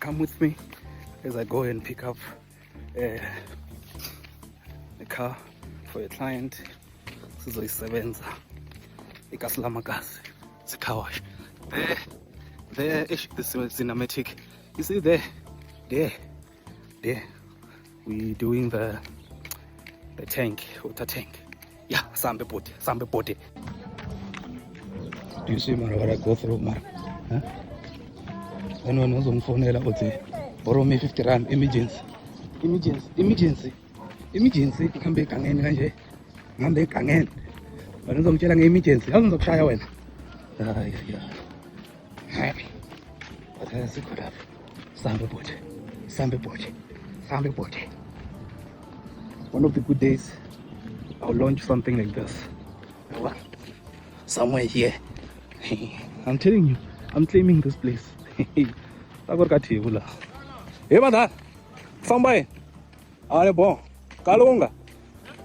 Come with me as I go and pick up a car for a client. Sizoyisebenza ikaSlamagazi. It's a car wash. There, the cinematic. You see there. We doing the tank, water tank. Yeah, sambe body. Do you see what I go through, man? Huh? Anyone knows on phone, borrow me 50 rand, emergency. Come back again, but I'm telling emergency. I'm not shy when. But I see good up. Sambe body. One of the good days, I'll launch something like this. Somewhere here. I'm telling you, I'm claiming this place. I got Thevu la. Hey, madam. Somebody. Are bon. Kalunga.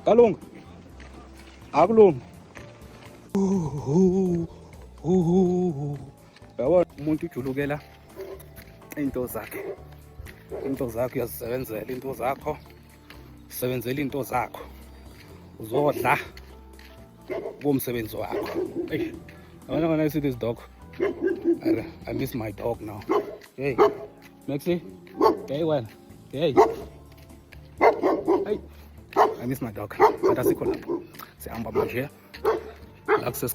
Akulunga. Yabo umuntu ujulukela into zakhe uyazisebenzela into zakho. Sebenzela into zakho. Uzodla kumsebenzi wakho. Hey, when I see this dog, I miss my dog now. Hey, Maxi. Hey, well. Hey, I miss my dog. But that's it. Sihamba manje. Access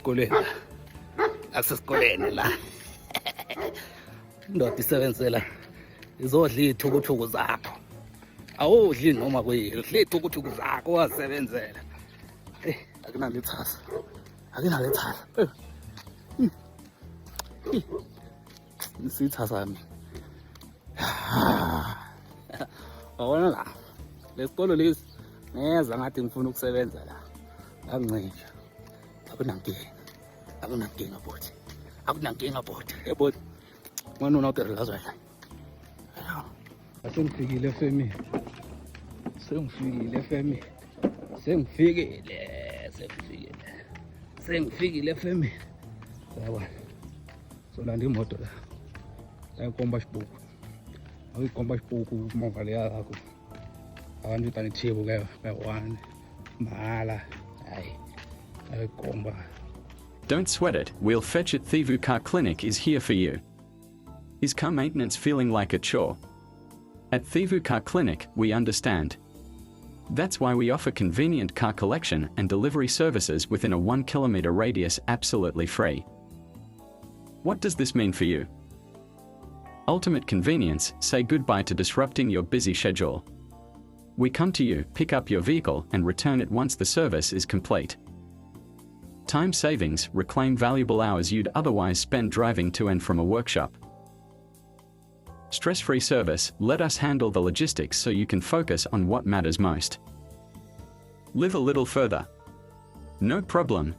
koleni la. Ndoda isebenzela izodla izithukuthuku zakho. Awudli noma kuyini, udla izithukuthuku zakho wasebenzela. Akunalethasa. Isitha sami. Awona la. Lesikolo lesi ngeza ngathi ngifuna ukusebenza la. Angincika. Akunankinga bhuti. Bhuti. Wena unawutirelaza wena. Sengifikile femi. Sengifikile femi. Yabona. Solanda imoto la. Ayikomba xibuku. Ayikomba xibuku movha leya yakho. Abantu tani Thevu ke one mahala. Ayikomba. Don't sweat it, we'll fetch it. Thevu Car Clinic is here for you. Is car maintenance feeling like a chore? At Thevu Car Clinic, we understand. That's why we offer convenient car collection and delivery services within a 1 kilometer radius absolutely free. What does this mean for you? Ultimate convenience, say goodbye to disrupting your busy schedule. We come to you, pick up your vehicle and return it once the service is complete. Time savings, reclaim valuable hours you'd otherwise spend driving to and from a workshop. Stress-free service, let us handle the logistics so you can focus on what matters most. Live a little further. No problem.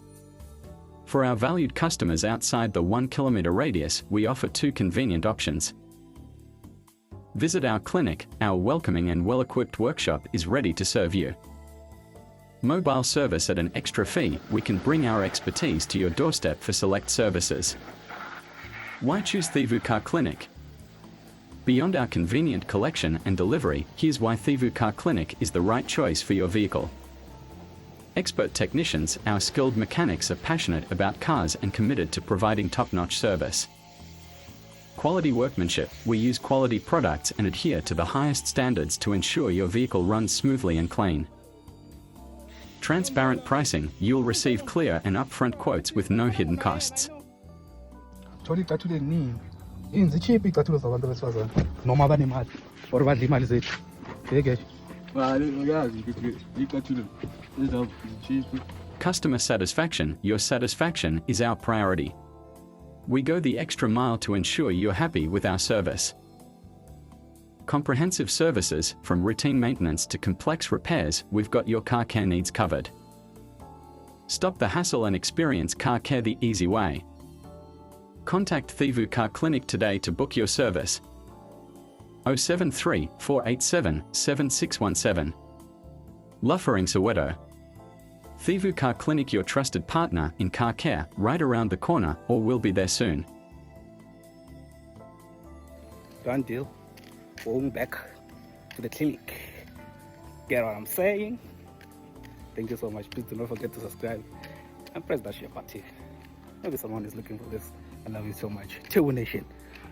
For our valued customers outside the 1 kilometer radius, we offer 2 convenient options. Visit our clinic, our welcoming and well-equipped workshop is ready to serve you. Mobile service at an extra fee, we can bring our expertise to your doorstep for select services. Why choose Thevu Car Clinic? Beyond our convenient collection and delivery, here's why Thevu Car Clinic is the right choice for your vehicle. Expert technicians, our skilled mechanics are passionate about cars and committed to providing top-notch service. Quality workmanship, we use quality products and adhere to the highest standards to ensure your vehicle runs smoothly and clean. Transparent pricing, you'll receive clear and upfront quotes with no hidden costs. Customer satisfaction, your satisfaction is our priority. We go the extra mile to ensure you're happy with our service. Comprehensive services, from routine maintenance to complex repairs, we've got your car care needs covered. Stop the hassle and experience car care the easy way. Contact Thevu Car Clinic today to book your service. 073 487 7617. Luffering Soweto. Thevu Car Clinic, your trusted partner in car care, right around the corner, or we'll be there soon. Done deal. going back to the clinic. Get what I'm saying? Thank you so much. Please do not forget to subscribe and press that share button. Maybe someone is looking for this. I love you so much. Thevu Nation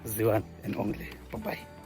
is the one and only. Bye bye.